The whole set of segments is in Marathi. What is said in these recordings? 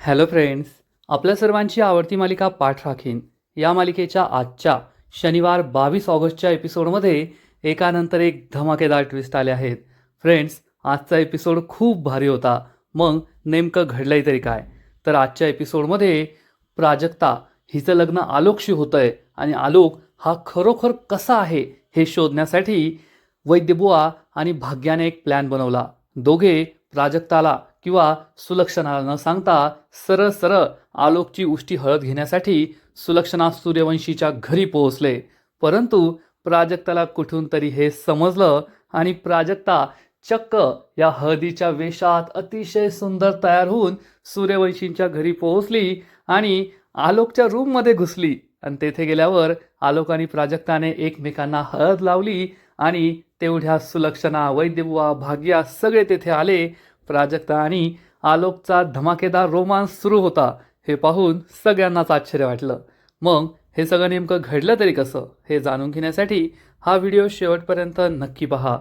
हॅलो फ्रेंड्स, आपल्या सर्वांची आवडती मालिका पाठ राखीन या मालिकेच्या आजच्या शनिवार 22 ऑगस्टच्या एपिसोडमध्ये एकानंतर एक धमाकेदार ट्विस्ट आले आहेत. फ्रेंड्स, आजचा एपिसोड खूप भारी होता. मग नेमकं घडलंय तरी काय? तर आजच्या एपिसोडमध्ये प्राजक्ता हिचं लग्न आलोकशी होतंय आणि आलोक हा खरोखर कसा आहे हे शोधण्यासाठी वैद्यबुवा आणि भाग्याने एक प्लॅन बनवला. दोघे प्राजक्ताला किंवा सुलक्षणाला न सांगता सरळ सरळ आलोकची उष्टी हळद घेण्यासाठी सुलक्षणा सूर्यवंशीच्या घरी पोहोचले. परंतु प्राजक्ताला कुठून तरी हे समजलं आणि प्राजक्ता चक्क या हळदीच्या वेशात अतिशय सुंदर तयार होऊन सूर्यवंशींच्या घरी पोहोचली आणि आलोकच्या रूममध्ये घुसली. आणि तेथे गेल्यावर आलोक आणि प्राजक्ताने एकमेकांना हळद लावली आणि तेवढ्या सुलक्षणा, वैद्यबुवा, भाग्या सगळे तेथे आले. प्राजक्ता आणि आलोकचा धमाकेदार रोमांस सुरू होता. हे पाहून सगळ्यांनाच आश्चर्य वाटलं. मग हे सगळं नेमकं घडलं तरी कसं हे जाणून घेण्यासाठी हा व्हिडिओ शेवटपर्यंत नक्की पहा.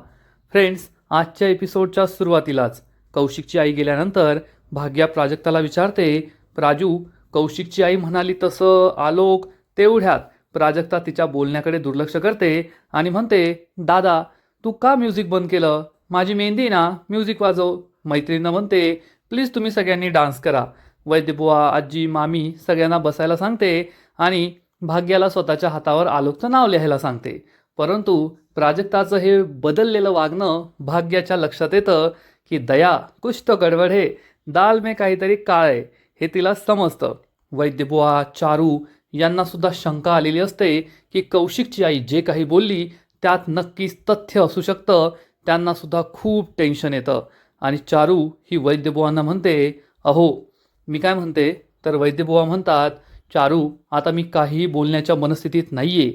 फ्रेंड्स, आजच्या एपिसोडच्या सुरुवातीलाच कौशिकची आई गेल्यानंतर भाग्या प्राजक्ताला विचारते, प्राजू, कौशिकची आई म्हणाली तसं आलोक. तेवढ्यात प्राजक्ता तिच्या बोलण्याकडे दुर्लक्ष करते आणि म्हणते, दादा तू का म्युझिक बंद केलं? माझी मेहंदी ना, म्युझिक वाजव. मैत्रिणींना म्हणते, प्लीज तुम्ही सगळ्यांनी डान्स करा. वैद्यबुवा, आजी, मामी सगळ्यांना बसायला सांगते आणि भाग्याला स्वतःच्या हातावर आलोकचं नाव लिहायला सांगते. परंतु प्राजक्ताचं हे बदललेलं वागणं भाग्याच्या लक्षात येतं की दया कुछ तो गडबड है, दाल में काहीतरी काळ आहे हे तिला समजतं. वैद्यबुवा, चारू यांना सुद्धा शंका आलेली असते की कौशिकची आई जे काही बोलली त्यात नक्कीच तथ्य असू शकतं. त्यांना सुद्धा खूप टेन्शन येतं आणि चारू ही वैद्यबुवांना म्हणते, अहो मी काय म्हणते, तर वैद्यबुवा म्हणतात, चारू आता मी काहीही बोलण्याच्या मनस्थितीत नाही आहे.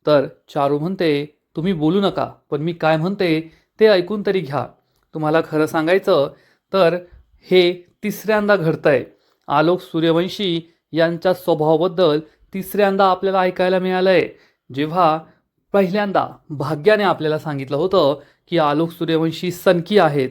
तर चारू म्हणते, तुम्ही बोलू नका, पण मी काय म्हणते ते ऐकून तरी घ्या. तुम्हाला खरं सांगायचं तर हे तिसऱ्यांदा घडतंय. आलोक सूर्यवंशी यांच्या स्वभावाबद्दल तिसऱ्यांदा आपल्याला ऐकायला मिळालंय. जेव्हा पहिल्यांदा भाग्याने आपल्याला सांगितलं होतं की आलोक सूर्यवंशी सनकी आहेत,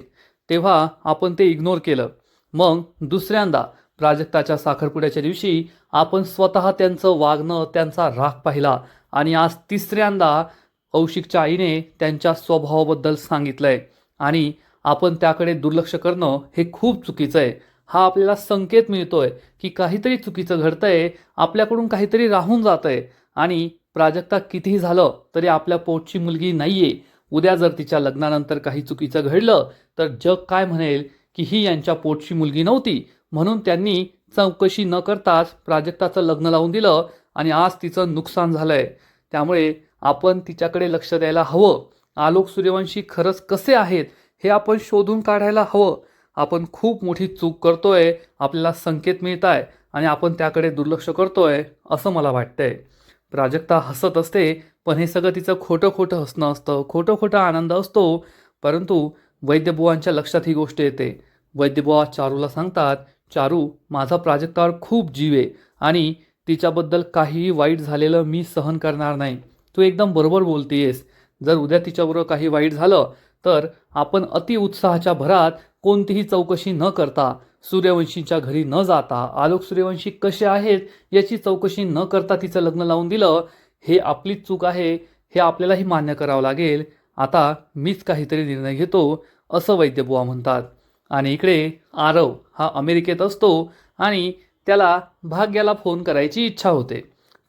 तेव्हा आपण ते इग्नोर केलं. मग दुसऱ्यांदा प्राजक्ताच्या साखरपुड्याच्या दिवशी आपण स्वतः त्यांचं वागणं, त्यांचा राग पाहिला आणि आज तिसऱ्यांदा कौशिकच्या आईने त्यांच्या स्वभावाबद्दल सांगितलंय आणि आपण त्याकडे दुर्लक्ष करणं हे खूप चुकीचं आहे. हा आपल्याला संकेत मिळतोय की काहीतरी चुकीचं घडतंय, आपल्याकडून काहीतरी राहून जातंय आणि प्राजक्ता कितीही झालं तरी आपल्या पोटची मुलगी नाहीये. उद्या जर तिच्या लग्नानंतर काही चुकीचं घडलं तर जग काय म्हणेल की ही यांच्या पोटची मुलगी नव्हती, म्हणून त्यांनी चौकशी न करताच प्राजक्ताचं लग्न लावून दिलं आणि आज तिचं नुकसान झालंय. त्यामुळे आपण तिच्याकडे लक्ष द्यायला हवं. आलोक सूर्यवंशी खरंच कसे आहेत हे आपण शोधून काढायला हवं. आपण खूप मोठी चूक करतोय, आपल्याला संकेत मिळत आहे आणि आपण त्याकडे दुर्लक्ष करतोय असं मला वाटतंय. प्राजक्ता हसत असते, पण हे सगळं तिचं खोटं खोटं हसणं असतं, खोटं खोटं आनंद असतो. परंतु वैद्यबुवांच्या लक्षात ही गोष्ट येते. वैद्यबुवा चारूला सांगतात, चारू माझा प्राजक्तावर खूप जीव आहे आणि तिच्याबद्दल काहीही वाईट झालेलं मी सहन करणार नाही. तू एकदम बरोबर बोलतीयस. जर उद्या तिच्याबरोबर काही वाईट झालं तर आपण अतिउत्साहाच्या भरात कोणतीही चौकशी न करता, सूर्यवंशीच्या घरी न जाता, आलोक सूर्यवंशी कसे आहेत याची चौकशी न करता तिचं लग्न लावून दिलं. हे आपलीच चूक आहे, हे आपल्यालाही मान्य करावं लागेल. आता मीच काहीतरी निर्णय घेतो असं वैद्यबुवा म्हणतात. आणि इकडे आरव हा अमेरिकेत असतो आणि त्याला भाग्याला फोन करायची इच्छा होते.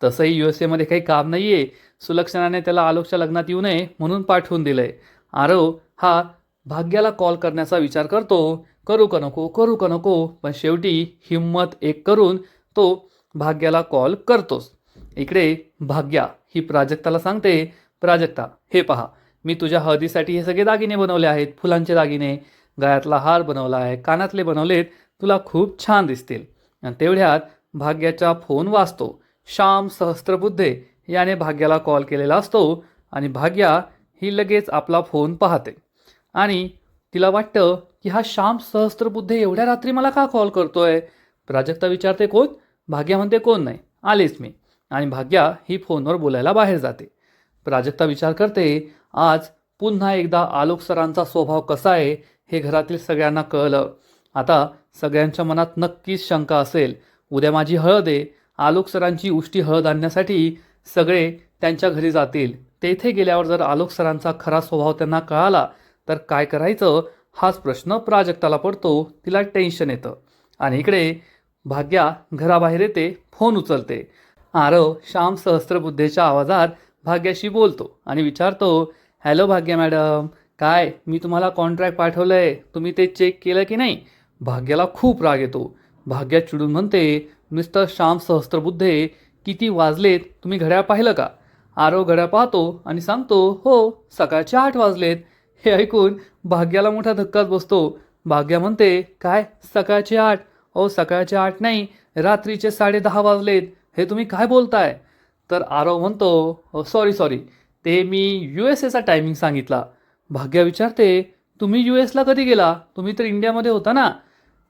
तसंही USA मध्ये काही काम नाही आहे. सुलक्षणाने त्याला आलोकच्या लग्नात येऊ नये म्हणून पाठवून दिलंय. आरव हा भाग्याला कॉल करण्याचा विचार करतो, करू का नको करू का नको, पण शेवटी हिम्मत एक करून तो भाग्याला कॉल करतोच. इकडे भाग्या ही प्राजक्ताला सांगते, प्राजक्ता हे पहा, मी तुझ्या हळदीसाठी हे सगळे दागिने बनवले आहेत, फुलांचे दागिने, गळ्यातला हार बनवला आहे, कानातले बनवलेत, तुला खूप छान दिसतील. आणि तेवढ्यात भाग्याचा फोन वाजतो. श्याम सहस्त्रबुद्धे याने भाग्याला कॉल केलेला असतो आणि भाग्या ही लगेच आपला फोन पाहते आणि तिला वाटतं की हा श्याम सहस्त्रबुद्धे एवढ्या रात्री मला का कॉल करतोय. प्राजक्ता विचारते, कोण? भाग्या म्हणते, कोण नाही, आलेच मी. आणि भाग्या ही फोनवर बोलायला बाहेर जाते. प्राजक्ता विचार करते, आज पुन्हा एकदा आलोक सरांचा स्वभाव कसा आहे हे घरातील सगळ्यांना कळलं. आता सगळ्यांच्या मनात नक्कीच शंका असेल, उद्या माझी हळद आहे, आलोक सरांची उष्टी हळद आणण्यासाठी सगळे त्यांच्या घरी जातील. तेथे गेल्यावर जर आलोक सरांचा खरा स्वभाव त्यांना कळाला तर काय करायचं हाच प्रश्न प्राजक्ताला पडतो. तिला टेन्शन येतं आणि इकडे भाग्या घराबाहेर येते, फोन उचलते. आरव श्याम सहस्त्रबुद्धेच्या आवाजात भाग्याशी बोलतो आणि विचारतो, हॅलो भाग्या मॅडम, काय मी तुम्हाला कॉन्ट्रॅक्ट पाठवलं आहे, तुम्ही ते चेक केलं की नाही? भाग्याला खूप राग येतो. भाग्या चिडून म्हणते, मिस्टर श्याम सहस्त्रबुद्धे, किती वाजलेत तुम्ही घड्याळ पाहिलं का? आरव घड्याळ पाहतो आणि सांगतो, हो सकाळचे 8 वाजलेत. हे ऐकून भाग्याला मोठा धक्काच बसतो. भाग्या म्हणते, काय सकाळचे 8? ओ सकाळचे 8 नाही, रात्रीचे 10:30 वाजलेत. हे तुम्ही काय बोलताय? तर आरव म्हणतो, सॉरी, ते मी USA चा टायमिंग सांगितला. भाग्या विचारते, तुम्ही US ला कधी गेला? तुम्ही तर इंडियामध्ये होता ना?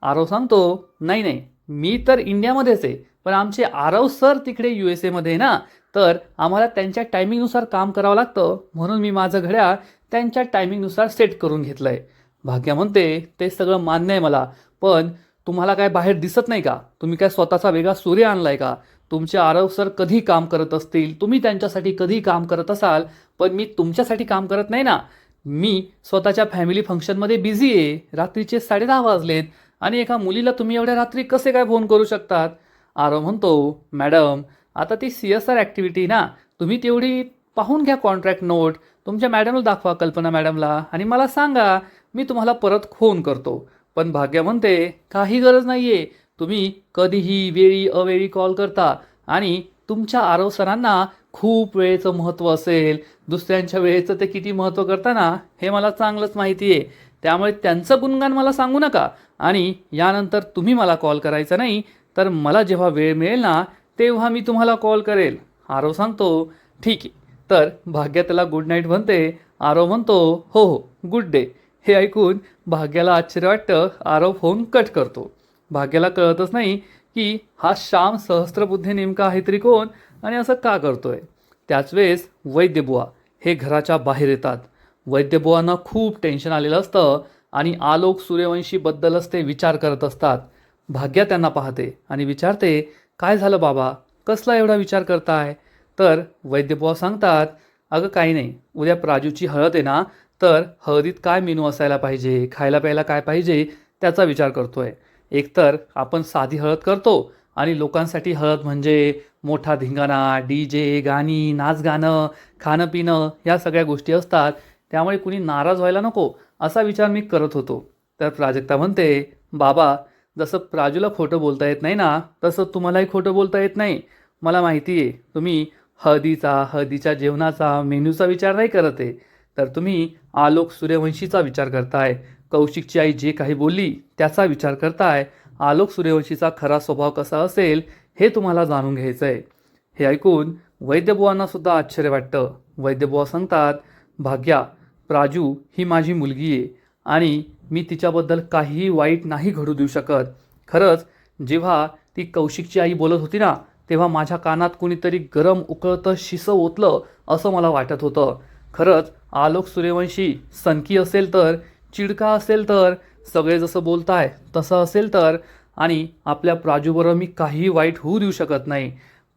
आरव सांगतो, नाही, मी तर इंडियामध्येच आहे, पण आमचे आरव सर तिकडे USA मध्ये आहे ना, तर आम्हाला त्यांच्या टायमिंगनुसार काम करावं लागतं, म्हणून मी माझं घड्याळ त्यांच्या टायमिंगनुसार सेट करून घेतलं आहे. भाग्या म्हणते, ते सगळं मान्य आहे मला, पण तुम्हाला काय बाहेर दिसत नाही का? तुम्ही काय स्वतःचा वेगळा सूर्य आणलाय का? तुमचे आरव सर कधी काम करत असतील, तुम्ही त्यांच्यासाठी कधी काम करत असाल, पण मी तुमच्यासाठी काम करत नाही ना. मी स्वतःच्या फॅमिली फंक्शनमध्ये बिझी आहे. रात्रीचे 10:30 वाजलेत आणि एका मुलीला तुम्ही एवढ्या रात्री कसे काय फोन करू शकतात? आरव म्हणतो, मॅडम आता ती CSR ॲक्टिव्हिटी ना, तुम्ही तेवढी पाहून घ्या कॉन्ट्रॅक्ट नोट, तुमच्या मॅडमला दाखवा, कल्पना मॅडमला, आणि मला सांगा, मी तुम्हाला परत फोन करतो. पण भाग्या म्हणते, काही गरज नाही आहे, तुम्ही कधीही वेळी अवेळी कॉल करता आणि तुमच्या आरव सरांना खूप वेळेचं महत्त्व असेल, दुसऱ्यांच्या वेळेचं ते किती महत्त्व करताना हे मला चांगलंच माहिती आहे. त्यामुळे त्यांचं गुणगान मला सांगू नका आणि यानंतर तुम्ही मला कॉल करायचा नाही, तर मला जेव्हा वेळ मिळेल ना तेव्हा मी तुम्हाला कॉल करेल. आरव सांगतो, ठीक आहे. तर भाग्या त्याला गुड नाईट म्हणते. आरव म्हणतो, हो, गुड डे. हे ऐकून भाग्याला आश्चर्य वाटतं. आरव फोन कट करतो. भाग्याला कळतच नाही की हा श्याम सहस्त्रबुद्धे नेमका आहे तरी कोण आणि असं का करतोय. त्याच वेळेस वैद्यबुवा हे घराच्या बाहेर येतात. वैद्यबुवांना खूप टेन्शन आलेलं असतं आणि आलोक सूर्यवंशीबद्दलच ते विचार करत असतात. भाग्या त्यांना पाहते आणि विचारते, काय झालं बाबा, कसला एवढा विचार करताय? तर वैद्यबुवा सांगतात, अगं काही नाही, उद्या प्राजूची हळद आहे ना, तर हळदीत काय मेनू असायला पाहिजे, खायला प्यायला काय पाहिजे त्याचा विचार करतोय. एकतर आपण साधी हळद करतो आणि लोकांसाठी हळद म्हणजे मोठा धिंगाणा, DJ, गाणी, नाच गाणं, खाणं पिणं या सगळ्या गोष्टी असतात, त्यामुळे कुणी नाराज व्हायला नको असा विचार मी करत होतो. तर प्राजक्ता म्हणते, बाबा जसं प्राजूला खोटं बोलता येत नाही ना, तसं तुम्हालाही खोटं बोलता येत नाही. मला माहिती आहे तुम्ही हळदीच्या जेवणाचा मेन्यूचा विचार नाही करत आहे, तर तुम्ही आलोक सूर्यवंशीचा विचार करताय. कौशिकची आई जे काही बोलली त्याचा विचार करताय. आलोक सूर्यवंशीचा खरा स्वभाव कसा असेल हे तुम्हाला जाणून घ्यायचं आहे. हे ऐकून वैद्यबुवांना सुद्धा आश्चर्य वाटतं. वैद्यबुवा सांगतात, भाग्या, प्राजू ही माझी मुलगी आहे आणि मी तिच्याबद्दल काहीही वाईट नाही घडू देऊ शकत. खरंच जेव्हा ती कौशिकची आई बोलत होती ना, तेव्हा माझ्या कानात कुणीतरी गरम उकळतं शिसं ओतलं असं मला वाटत होतं. खरंच आलोक सूर्यवंशी सनकी असेल तर, चिडका असेल तर, सगळे जसं बोलताय तसं असेल तर, आणि आपल्या प्राजूबरोबर मी काहीही वाईट होऊ देऊ शकत नाही.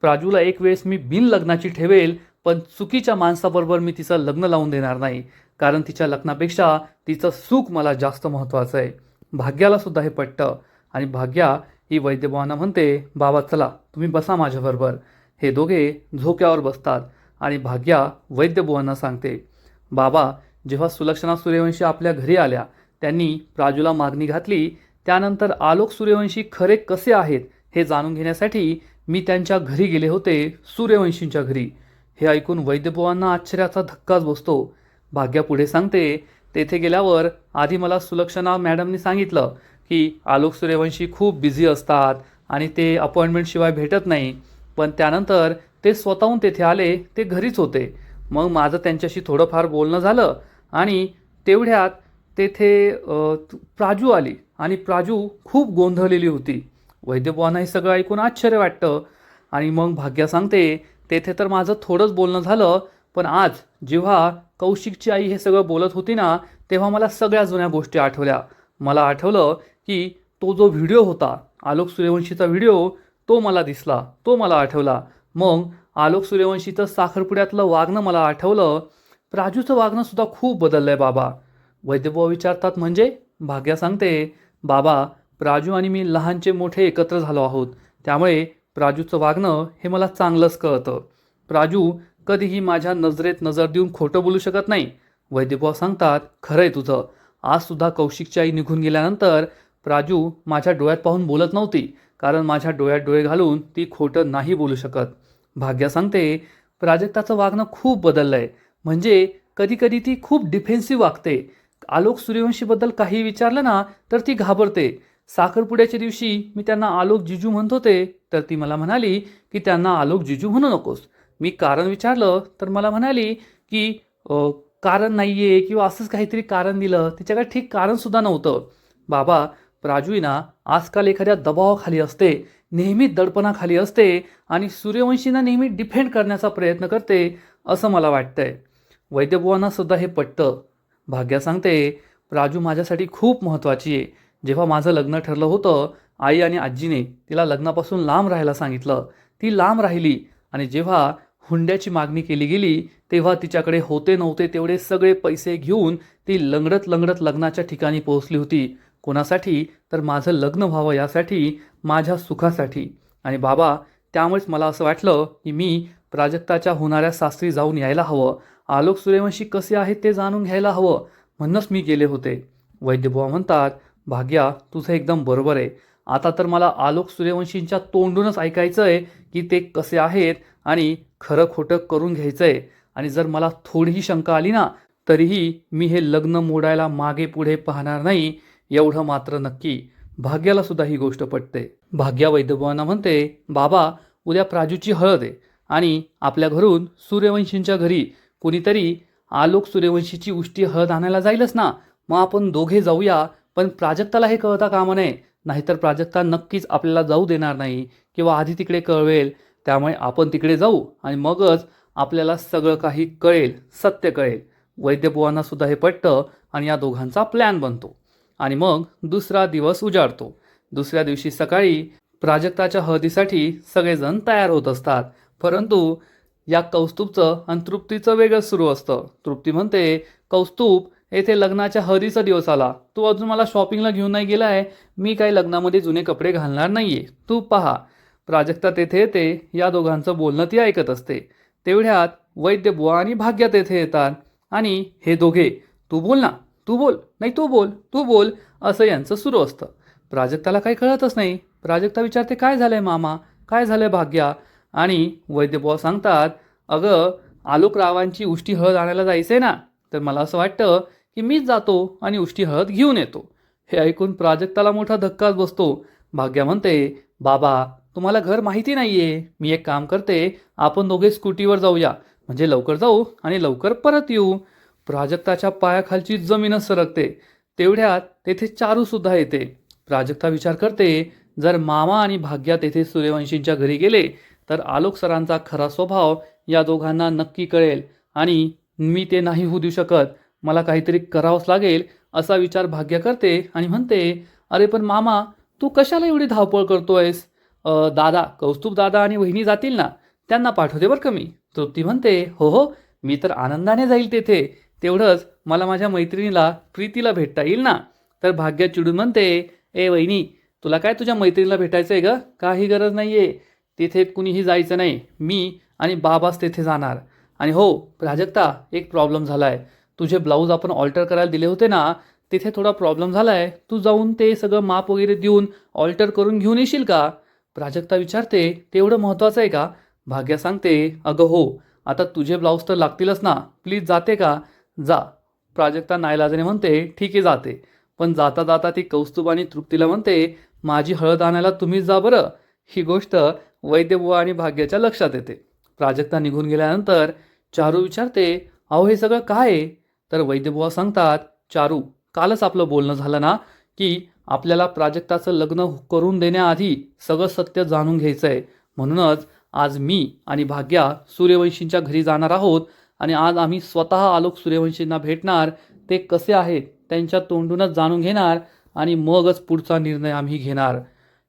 प्राजूला एक वेळेस मी बिन लग्नाची ठेवेल, पण चुकीच्या माणसाबरोबर मी तिचं लग्न लावून देणार नाही, कारण तिच्या लग्नापेक्षा तिचं सुख मला जास्त महत्त्वाचं आहे. भाग्याला सुद्धा हे पटतं आणि भाग्या ही वैद्यबुवांना म्हणते, बाबा चला तुम्ही बसा माझ्याबरोबर. हे दोघे झोक्यावर बसतात आणि भाग्या वैद्यबुवांना सांगते, बाबा जेव्हा सुलक्षणा सूर्यवंशी आपल्या घरी आल्या त्यांनी प्राजूला मागणी घातली, त्यानंतर आलोक सूर्यवंशी खरे कसे आहेत हे जाणून घेण्यासाठी मी त्यांच्या घरी गेले होते, सूर्यवंशींच्या घरी. हे ऐकून वैद्यबुवांना आश्चर्याचा धक्काच बसतो. भाग्या पुढे सांगते, तेथे गेल्यावर आधी मला सुलक्षणा मॅडमनी सांगितलं की आलोक सूर्यवंशी खूप बिझी असतात आणि ते अपॉइंटमेंटशिवाय भेटत नाही, पण त्यानंतर ते स्वतःहून तेथे आले, ते घरीच होते. मग माझं त्यांच्याशी थोडंफार बोलणं झालं आणि तेवढ्यात तेथे प्राजू आली आणि प्राजू खूप गोंधळलेली होती. वैद्यबुवांना हे सगळं ऐकून आश्चर्य वाटतं आणि मग भाग्या सांगते, तेथे तर माझं थोडंच बोलणं झालं, पण आज जेव्हा कौशिकची आई हे सगळं बोलत होती ना, तेव्हा मला सगळ्या जुन्या गोष्टी आठवल्या. मला आठवलं की तो जो व्हिडिओ होता, आलोक सूर्यवंशीचा व्हिडिओ, तो मला दिसला, तो मला आठवला. मग आलोक सूर्यवंशीचं साखरपुड्यातलं वागणं मला आठवलं. प्राजूचं वागणं सुद्धा खूप बदललंय बाबा. वैद्यबुवा विचारतात म्हणजे? भाग्या सांगते, बाबा प्राजू आणि मी लहानचे मोठे एकत्र झालो आहोत, त्यामुळे प्राजूचं वागणं हे मला चांगलंच कळतं. प्राजू कधीही माझ्या नजरेत नजर देऊन खोटं बोलू शकत नाही. वैद्यबुवा सांगतात, खरंय तुझं. आज सुद्धा कौशिकची आई निघून गेल्यानंतर प्राजू माझ्या डोळ्यात पाहून बोलत नव्हती, कारण माझ्या डोळ्यात डोळे घालून ती खोटं नाही बोलू शकत. भाग्या सांगते, प्राजक्ताचं वागणं खूप बदललंय. म्हणजे कधी कधी ती खूप डिफेन्सिव्ह वागते. आलोक सूर्यवंशीबद्दल काही विचारलं ना तर ती घाबरते. साखरपुड्याच्या दिवशी मी त्यांना आलोक जिजू म्हणत होते, तर ती मला म्हणाली की त्यांना आलोक जिजू म्हणू नकोस. मी कारण विचारलं तर मला म्हणाली की कारण नाहीये किंवा असंच काहीतरी कारण दिलं. तिच्याकडे ठीक कारण सुद्धा नव्हतं. बाबा प्राजू ना आजकाल एखाद्या दबावाखाली असते, नेहमी दडपणाखाली असते आणि सूर्यवंशींना नेहमी डिफेंड करण्याचा प्रयत्न करते, असं मला वाटतंय. वैद्यबुवांना सुद्धा हे पटतं. भाग्या सांगते, प्राजू माझ्यासाठी खूप महत्त्वाची आहे. जेव्हा माझं लग्न ठरलं होतं, आई आणि आजीने तिला लग्नापासून लांब राहायला सांगितलं. ती लांब राहिली आणि जेव्हा हुंड्याची मागणी केली गेली, तेव्हा तिच्याकडे होते नव्हते तेवढे सगळे पैसे घेऊन ती लंगडत लंगडत लग्नाच्या ठिकाणी पोहोचली होती. कोणासाठी? तर माझं लग्न व्हावं यासाठी, माझ्या सुखासाठी. आणि बाबा त्यामुळेच मला असं वाटलं की मी प्राजक्ताच्या होणाऱ्या सासरी जाऊन यायला हवं. आलोक सूर्यवंशी कसे आहेत ते जाणून घ्यायला हवं, म्हणूनच मी गेले होते. वैद्यबुवा म्हणतात, भाग्या तुझं एकदम बरोबर आहे. आता तर मला आलोक सूर्यवंशींच्या तोंडूनच ऐकायचं आहे की ते कसे आहेत आणि खरं खोटं करून घ्यायचं आहे. आणि जर मला थोडीही शंका आली ना, तरीही मी हे लग्न मोडायला मागे पुढे पाहणार नाही, एवढं मात्र नक्की. भाग्याला सुद्धा ही गोष्ट पटते. भाग्या वैद्यबुवांना म्हणते, बाबा उद्या प्राजूची हळद आहे आणि आपल्या घरून सूर्यवंशींच्या घरी कुणीतरी आलोक सूर्यवंशीची उष्टी हळद आणायला जाईलच ना. मग आपण दोघे जाऊया, पण प्राजक्ताला हे कळता कामा नये. नाहीतर प्राजक्ता नक्कीच आपल्याला जाऊ देणार नाही किंवा आधी तिकडे कळवेल. त्यामुळे आपण तिकडे जाऊ आणि मगच आपल्याला सगळं काही कळेल, सत्य कळेल. वैद्यबुवांना सुद्धा हे पटतं आणि या दोघांचा प्लॅन बनतो. आणि मग दुसरा दिवस उजाडतो. दुसऱ्या दिवशी सकाळी प्राजक्ताच्या हळदीसाठी सगळेजण तयार होत असतात. परंतु या कौस्तुभचं आणि तृप्तीचं वेगळंच सुरू असतं. तृप्ती म्हणते, कौस्तुभ येथे लग्नाच्या हळदीचा दिवस आला, तू अजून मला शॉपिंगला घेऊन नाही गेलाय. मी काही लग्नामध्ये जुने कपडे घालणार नाहीये, तू पहा. प्राजक्ता तेथे येते. या दोघांचं बोलणं ती ऐकत असते. तेवढ्यात वैद्यबुवा आणि भाग्या तेथे येतात आणि हे दोघे, तू बोल ना, तू बोल, नाही तू बोल, तू बोल, असं यांचं सुरू असतं. प्राजक्ताला काही कळतच नाही. प्राजक्ता विचारते, काय झालंय मामा, काय झालंय भाग्या? आणि वैद्यबुवा सांगतात, अगं आलोक रावांची उष्टी हळद आणायला जायचंय ना, तर मला असं वाटतं की मीच जातो आणि उष्टी हळद घेऊन येतो. हे ऐकून प्राजक्ताला मोठा धक्काच बसतो. भाग्या म्हणते, बाबा तुम्हाला घर माहिती नाहीये. मी एक काम करते, आपण दोघे स्कूटीवर जाऊया, म्हणजे लवकर जाऊ आणि लवकर परत येऊ. प्राजक्ताच्या पायाखालची जमीनच सरकते. तेवढ्यात तेथे चारू सुद्धा येते. प्राजक्ता विचार करते, जर मामा आणि भाग्या तेथे सूर्यवंशींच्या घरी गेले तर आलोक सरांचा खरा स्वभाव या दोघांना नक्की कळेल आणि मी ते नाही होऊ देऊ शकत. मला काहीतरी करावंच लागेल, असा विचार भाग्या करते आणि म्हणते, अरे पण मामा तू कशाला एवढी धावपळ करतोयस? दादा, कौस्तुभ दादा आणि वहिनी जातील ना, त्यांना पाठवते बरं का मी. तृप्ती म्हणते, हो हो, मी तर आनंदाने जाईल तेथे. तेवढंच मला माझ्या मैत्रिणीला प्रीतीला भेटता येईल ना. तर भाग्या चिडून म्हणते, ए वहिनी, तुला काय तुझ्या मैत्रिणीला भेटायचं आहे ग? काही गरज नाही आहे, तिथे कुणीही जायचं नाही. मी आणि बाबाच तेथे जाणार. आणि हो प्राजक्ता, एक प्रॉब्लेम झाला आहे. तुझे ब्लाऊज आपण ऑल्टर करायला दिले होते ना, तिथे थोडा प्रॉब्लेम झाला आहे. तू जाऊन ते सगळं माप वगैरे देऊन ऑल्टर करून घेऊन येशील का? प्राजक्ता विचारते, ते एवढं महत्त्वाचं आहे का? भाग्या सांगते, अगं हो, आता तुझे ब्लाऊज तर लागतीलच ना, प्लीज जाते का? जा. प्राजक्ता नाईलाजाने म्हणते, ठीक आहे जाते. पण जाता जाता ती कौस्तुभ आणि तृप्तीला म्हणते, माझी हळद आणायला तुम्हीच जा बरं. ही गोष्ट वैद्यबुवा आणि भाग्याच्या लक्षात येते. प्राजक्ता निघून गेल्यानंतर चारू विचारते, अहो हे सगळं काय आहे? तर वैद्यबुवा सांगतात, चारू, कालच आपलं बोलणं झालं ना की आपल्याला प्राजक्ताचं लग्न करून देण्याआधी सगळं सत्य जाणून घ्यायचं आहे. म्हणूनच आज मी आणि भाग्या सूर्यवंशींच्या घरी जाणार आहोत आणि आज आम्ही स्वतः आलोक सूर्यवंशींना भेटणार. ते कसे आहेत त्यांच्या तोंडूनच जाणून घेणार आणि मगच पुढचा निर्णय आम्ही घेणार.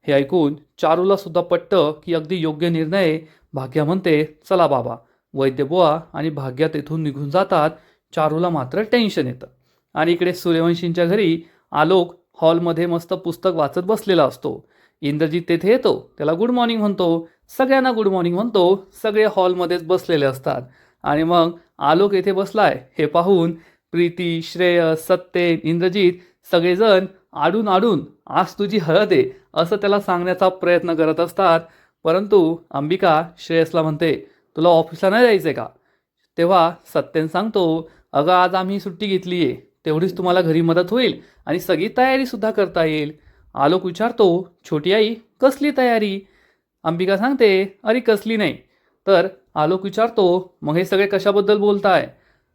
हे ऐकून चारूला सुद्धा पटतं की अगदी योग्य निर्णय आहे. भाग्या म्हणते, चला बाबा. वैद्यबुवा आणि भाग्या तेथून निघून जातात. चारूला मात्र टेन्शन येतं. आणि इकडे सूर्यवंशींच्या घरी आलोक हॉलमध्ये मस्त पुस्तक वाचत बसलेला असतो. इंद्रजित तेथे येतो, त्याला गुड मॉर्निंग म्हणतो, सगळ्यांना गुड मॉर्निंग म्हणतो. सगळे हॉलमध्येच बसलेले असतात. आणि मग आलोक येथे बसलाय हे पाहून प्रीती, श्रेयस, सत्येन, इंद्रजित सगळेजण आडून आडून आज तुझी हळद आहे असं त्याला सांगण्याचा प्रयत्न करत असतात. परंतु अंबिका श्रेयसला म्हणते, तुला ऑफिसला नाही जायचं का? तेव्हा सत्येन सांगतो, अगं आज आम्ही सुट्टी घेतली आहे, तेवढीच तुम्हाला घरी मदत होईल आणि सगळी तयारीसुद्धा करता येईल. आलोक विचारतो, छोटी आई कसली तयारी? अंबिका सांगते, अरे कसली नाही. तर आलोक विचारतो, मग हे सगळे कशाबद्दल बोलताय?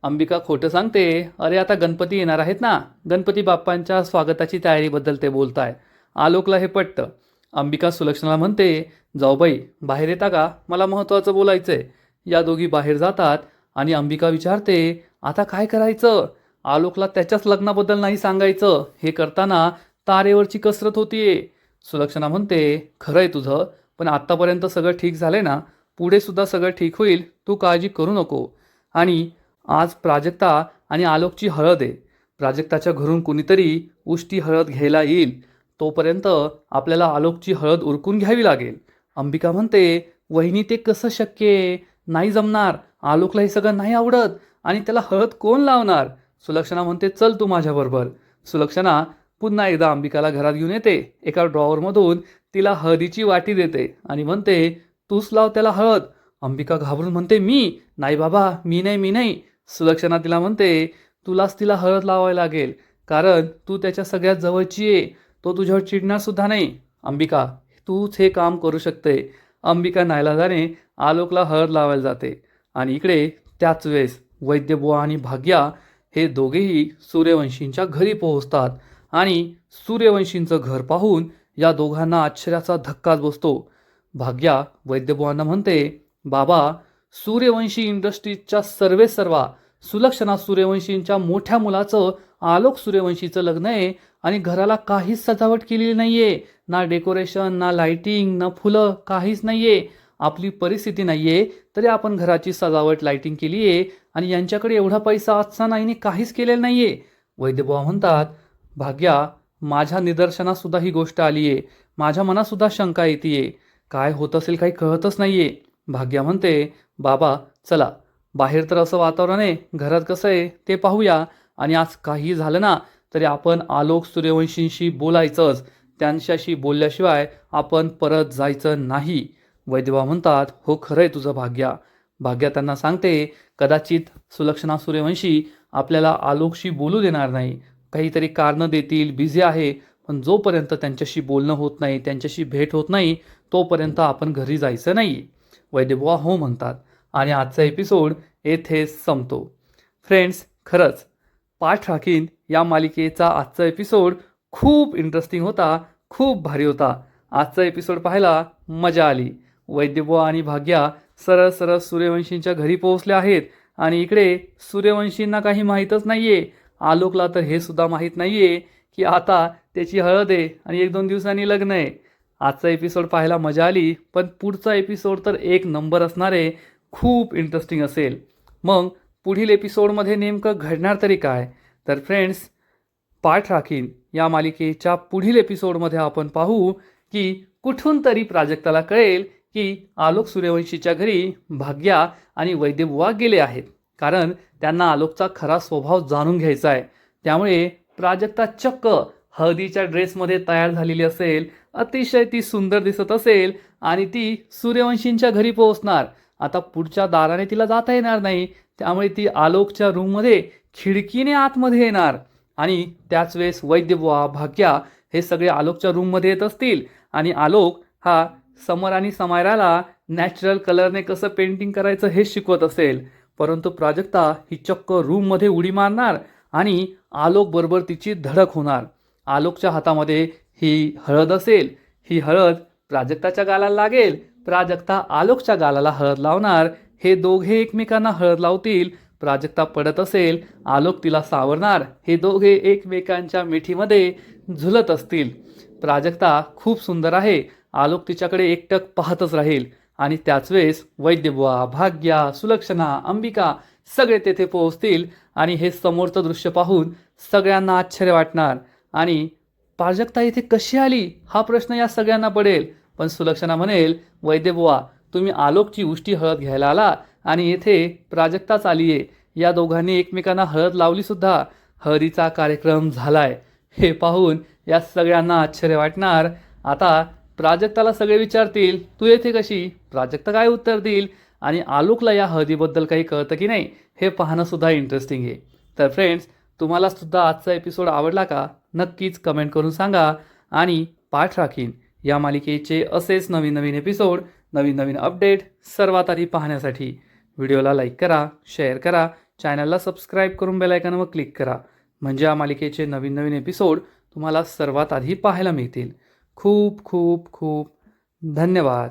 अंबिका खोटं सांगते, अरे आता गणपती येणार आहेत ना, गणपती बाप्पांच्या स्वागताची तयारीबद्दल ते बोलताय. आलोकला हे पटतं. अंबिका सुलक्षणाला म्हणते, जाऊबाई बाहेर येता का, मला महत्त्वाचं बोलायचं आहे. या दोघी बाहेर जातात आणि अंबिका विचारते, आता काय करायचं? आलोकला त्याच्याच लग्नाबद्दल नाही सांगायचं. हे करताना तारेवरची कसरत होतीये. सुलक्षणा म्हणते, खरं आहे तुझं, पण आत्तापर्यंत सगळं ठीक झालंय ना, पुढे सुद्धा सगळं ठीक होईल, तू काळजी करू नको. आणि आज प्राजक्ता आणि आलोकची हळद आहे. प्राजक्ताच्या घरून कुणीतरी उष्टी हळद घ्यायला येईल. तोपर्यंत आपल्याला आलोकची हळद उरकून घ्यावी लागेल. अंबिका म्हणते, वहिनी ते कसं शक्य आहे? नाही जमणार. आलोकला हे सगळं नाही आवडत आणि त्याला हळद कोण लावणार? सुलक्षणा म्हणते, चल तू माझ्याबरोबर. सुलक्षणा पुन्हा एकदा अंबिकाला घरात घेऊन येते. एका ड्रॉवरमधून तिला हळदीची वाटी देते आणि म्हणते, तूच लाव त्याला हळद. अंबिका घाबरून म्हणते, मी नाही बाबा, मी नाही. सुलक्षणा तिला म्हणते, तुलाच तिला हळद लावायला लागेल, कारण तू त्याच्या सगळ्यात जवळची आहे. तो तुझ्यावर चिडणार सुद्धा नाही. अंबिका तूच हे काम करू शकते. अंबिका नाईलाजाने आलोकला हळद लावायला जाते. आणि इकडे त्याच वेळेस वैद्यबुवा आणि भाग्या हे दोघेही सूर्यवंशींच्या घरी पोहोचतात. आणि सूर्यवंशींचं घर पाहून या दोघांना आश्चर्याचा धक्काच बसतो. भाग्या वैद्यबुवांना म्हणते, बाबा सूर्यवंशी इंडस्ट्रीजच्या सर्वा सुलक्षणा सूर्यवंशींच्या मोठ्या मुलाचं आलोक सूर्यवंशीचं लग्न आहे आणि घराला काहीच सजावट केलेली नाहीये. ना डेकोरेशन, ना लाइटिंग, ना फुलं, काहीच नाहीये. आपली परिस्थिती नाहीये तरी आपण घराची सजावट लाइटिंग केली आहे आणि यांच्याकडे एवढा पैसा असताना हिने काहीच केलेलं नाहीये. वैद्यबुवा म्हणतात, भाग्या माझ्या निदर्शनात सुद्धा ही गोष्ट आली आहे. माझ्या मनात सुद्धा शंका येते. काय होत असेल काही कळतच नाहीये. भाग्या म्हणते, बाबा चला बाहेर तर असं वातावरण आहे, घरात कसं आहे ते पाहूया. आणि आज काही झालं ना तरी आपण आलोक सूर्यवंशींशी बोलायचंच. त्यांच्याशी बोलल्याशिवाय आपण परत जायचं नाही. वैद्यबुवा म्हणतात, हो खरं आहे तुझं भाग्या. भाग्या त्यांना सांगते, कदाचित सुलक्षणा सूर्यवंशी आपल्याला आलोकशी बोलू देणार नाही. काहीतरी कारणं देतील, बिझी आहे. पण जोपर्यंत त्यांच्याशी बोलणं होत नाही, त्यांच्याशी भेट होत नाही, तोपर्यंत आपण घरी जायचं नाही. वैद्यबुवा हो म्हणतात. आणि आजचा एपिसोड येथेच संपतो. फ्रेंड्स, खरंच पाठ राखीन या मालिकेचा आजचा एपिसोड खूप इंटरेस्टिंग होता, खूप भारी होता. आजचा एपिसोड पाहायला मजा आली. वैद्यबुवा आणि भाग्या सरळ सरळ सूर्यवंशींच्या घरी पोहोचले आहेत. आणि इकडे सूर्यवंशींना काही माहीतच नाहीये. आलोकला तर हे सुद्धा माहीत नाहीये की आता त्याची हळद आहे आणि 1-2 दिवसांनी लग्न आहे. आजचा एपिसोड पाहायला मजा आली, पण पुढचा एपिसोड तर एक नंबर असणार आहे. खूप इंटरेस्टिंग असेल. मग पुढील एपिसोडमध्ये नेमकं घडणार तरी काय? तर फ्रेंड्स, पाठ राखीन या मालिकेच्या पुढील एपिसोडमध्ये आपण पाहू की कुठून तरी प्राजक्ताला कळेल की आलोक सूर्यवंशीच्या घरी भाग्या आणि वैद्यबुवा गेले आहेत, कारण त्यांना आलोकचा खरा स्वभाव जाणून घ्यायचा आहे. त्यामुळे प्राजक्ता चक्क हळदीच्या ड्रेसमध्ये तयार झालेली असेल, अतिशय ती सुंदर दिसत असेल आणि ती सूर्यवंशींच्या घरी पोहोचणार. आता पुढच्या दाराने तिला जाता येणार नाही, त्यामुळे ती आलोकच्या रूममध्ये खिडकीने आतमध्ये येणार. आणि त्याच वेळेस वैद्यबुवा, भाग्या हे सगळे आलोकच्या रूममध्ये येत असतील आणि आलोक हा समर आणि समायराला नॅचरल कलरने कसं पेंटिंग करायचं हे शिकवत असेल. परंतु प्राजक्ता ही चक्क रूममध्ये उडी मारणार आणि आलोक बरोबर तिची धडक होणार. आलोकच्या हातामध्ये ही हळद असेल. ही हळद प्राजक्ताच्या गालाला लागेल. प्राजक्ता आलोकच्या गालाला हळद लावणार. हे दोघे एकमेकांना हळद लावतील. प्राजक्ता पडत असेल, आलोक तिला सावरणार. हे दोघे एकमेकांच्या मिठीमध्ये झुलत असतील. प्राजक्ता खूप सुंदर आहे, आलोक तिच्याकडे एकटक पाहतच राहील आणि त्याच वेळेस वैद्यबुवा, भाग्या, सुलक्षणा, अंबिका सगळे तेथे पोहोचतील आणि हे समोरचं दृश्य पाहून सगळ्यांना आश्चर्य वाटणार आणि प्राजक्ता इथे कशी आली हा प्रश्न या सगळ्यांना पडेल. पण सुलक्षणा म्हणेल, वैद्यबुवा तुम्ही आलोकची उष्टी हळद घ्यायला आला आणि येथे प्राजक्ताच आलीये. या दोघांनी एकमेकांना हळद लावली सुद्धा. हळदीचा कार्यक्रम झालाय. हे पाहून या सगळ्यांना आश्चर्य वाटणार. आता प्राजक्ताला सगळे विचारतील, तू येथे कशी? प्राजक्ता काय उत्तर देईल आणि आलोकला या हळदीबद्दल काही कळतं की नाही हे पाहणं सुद्धा इंटरेस्टिंग आहे. तर फ्रेंड्स, तुम्हाला सुद्धा आजचा एपिसोड आवडला का? नक्कीच कमेंट करून सांगा. आणि पाठ राखीन या मालिकेचे असेच नवीन नवीन एपिसोड, नवीन नवीन अपडेट सर्वात आधी पाहण्यासाठी व्हिडिओला लाईक करा, शेअर करा, चॅनलला सबस्क्राईब करून बेल आयकॉनवर क्लिक करा. म्हणजे या मालिकेचे नवीन नवीन एपिसोड तुम्हाला सर्वात आधी पाहायला मिळतील. खूप खूप खूप धन्यवाद.